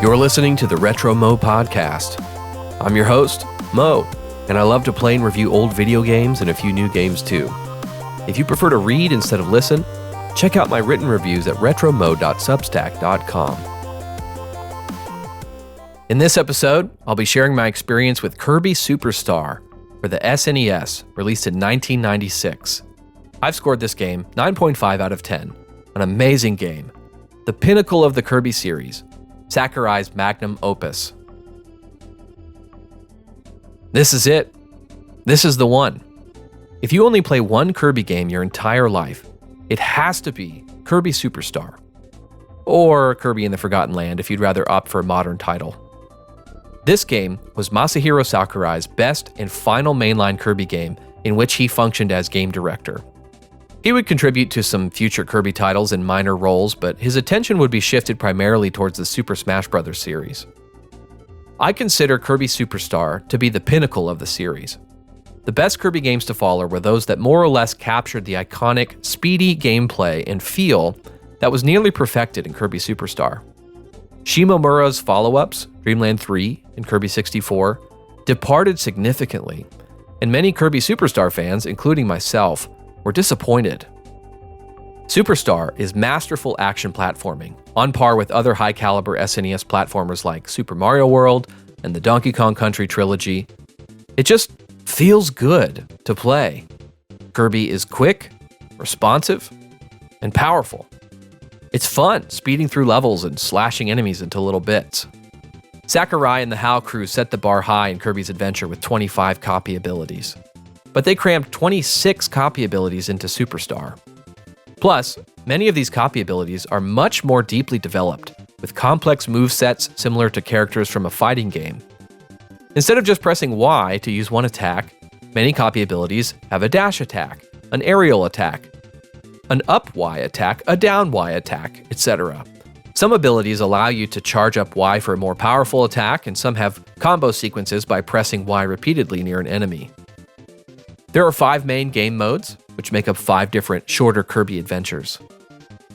You're listening to the Retro Mo Podcast. I'm your host, Mo, and I love to play and review old video games and a few new games too. If you prefer to read instead of listen, check out my written reviews at retromo.substack.com. In this episode, I'll be sharing my experience with Kirby Superstar for the SNES, released in 1996. I've scored this game 9.5 out of 10. An amazing game. The pinnacle of the Kirby series. Sakurai's magnum opus. This is it. This is the one. If you only play one Kirby game your entire life, it has to be Kirby Superstar. Or Kirby in the Forgotten Land if you'd rather opt for a modern title. This game was Masahiro Sakurai's best and final mainline Kirby game in which he functioned as game director. He would contribute to some future Kirby titles in minor roles, but his attention would be shifted primarily towards the Super Smash Bros. Series. I consider Kirby Superstar to be the pinnacle of the series. The best Kirby games to follow were those that more or less captured the iconic, speedy gameplay and feel that was nearly perfected in Kirby Superstar. Shimomura's follow-ups, Dreamland 3 and Kirby 64, departed significantly, and many Kirby Superstar fans, including myself, were disappointed. Superstar is masterful action platforming, on par with other high-caliber SNES platformers like Super Mario World and the Donkey Kong Country trilogy. It just feels good to play. Kirby is quick, responsive, and powerful. It's fun, speeding through levels and slashing enemies into little bits. Sakurai and the HAL crew set the bar high in Kirby's Adventure with 25 copy abilities. But they crammed 26 copy abilities into Superstar. Plus, many of these copy abilities are much more deeply developed, with complex movesets similar to characters from a fighting game. Instead of just pressing Y to use one attack, many copy abilities have a dash attack, an aerial attack, an up Y attack, a down Y attack, etc. Some abilities allow you to charge up Y for a more powerful attack, and some have combo sequences by pressing Y repeatedly near an enemy. There are 5 main game modes, which make up 5 different shorter Kirby adventures.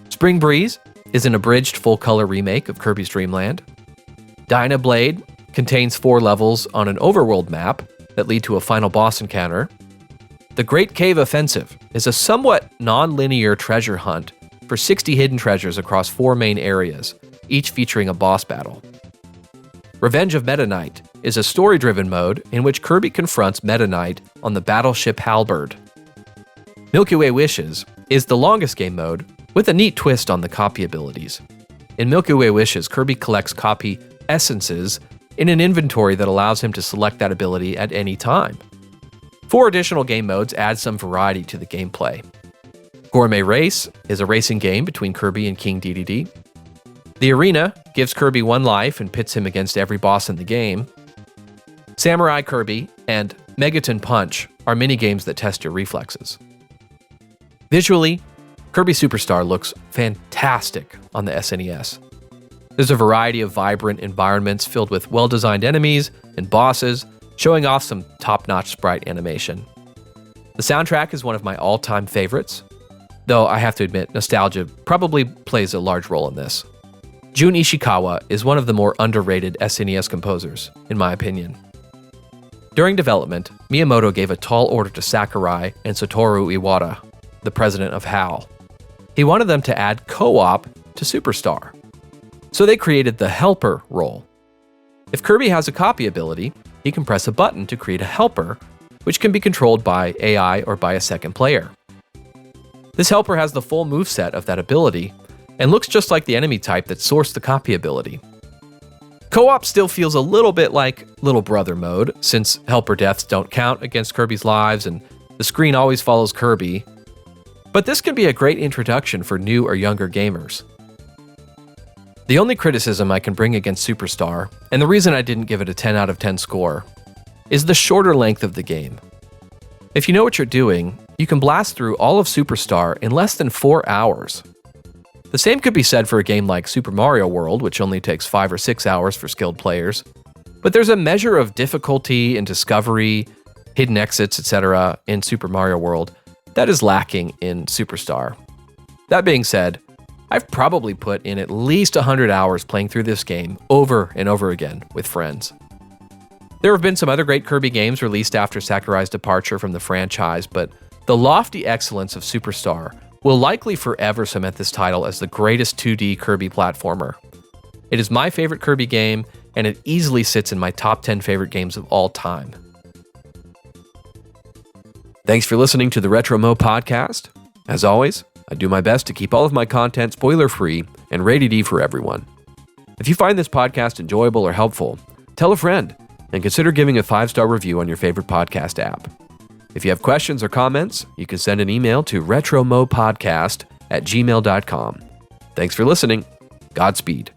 Spring Breeze is an abridged full-color remake of Kirby's Dream Land. Dynablade contains 4 levels on an overworld map that lead to a final boss encounter. The Great Cave Offensive is a somewhat non-linear treasure hunt for 60 hidden treasures across 4 main areas, each featuring a boss battle. Revenge of Meta Knight is a story-driven mode in which Kirby confronts Meta Knight on the battleship Halberd. Milky Way Wishes is the longest game mode with a neat twist on the copy abilities. In Milky Way Wishes, Kirby collects copy essences in an inventory that allows him to select that ability at any time. 4 additional game modes add some variety to the gameplay. Gourmet Race is a racing game between Kirby and King Dedede. The Arena gives Kirby 1 life and pits him against every boss in the game. Samurai Kirby and Megaton Punch are mini-games that test your reflexes. Visually, Kirby Superstar looks fantastic on the SNES. There's a variety of vibrant environments filled with well-designed enemies and bosses, showing off some top-notch sprite animation. The soundtrack is one of my all-time favorites, though I have to admit nostalgia probably plays a large role in this. Jun Ishikawa is one of the more underrated SNES composers, in my opinion. During development, Miyamoto gave a tall order to Sakurai and Satoru Iwata, the president of HAL. He wanted them to add co-op to Superstar. So they created the helper role. If Kirby has a copy ability, he can press a button to create a helper, which can be controlled by AI or by a second player. This helper has the full moveset of that ability, and looks just like the enemy type that sourced the copy ability. Co-op still feels a little bit like Little Brother mode, since helper deaths don't count against Kirby's lives and the screen always follows Kirby, but this can be a great introduction for new or younger gamers. The only criticism I can bring against Superstar, and the reason I didn't give it a 10 out of 10 score, is the shorter length of the game. If you know what you're doing, you can blast through all of Superstar in less than 4 hours. The same could be said for a game like Super Mario World, which only takes 5 or 6 hours for skilled players. But there's a measure of difficulty and discovery, hidden exits, etc. in Super Mario World that is lacking in Superstar. That being said, I've probably put in at least 100 hours playing through this game over and over again with friends. There have been some other great Kirby games released after Sakurai's departure from the franchise, but the lofty excellence of Superstar will likely forever cement this title as the greatest 2D Kirby platformer. It is my favorite Kirby game, and it easily sits in my top 10 favorite games of all time. Thanks for listening to the Retro Mo podcast. As always, I do my best to keep all of my content spoiler-free and rated E for everyone. If you find this podcast enjoyable or helpful, tell a friend, and consider giving a 5-star review on your favorite podcast app. If you have questions or comments, you can send an email to retromopodcast@gmail.com. Thanks for listening. Godspeed.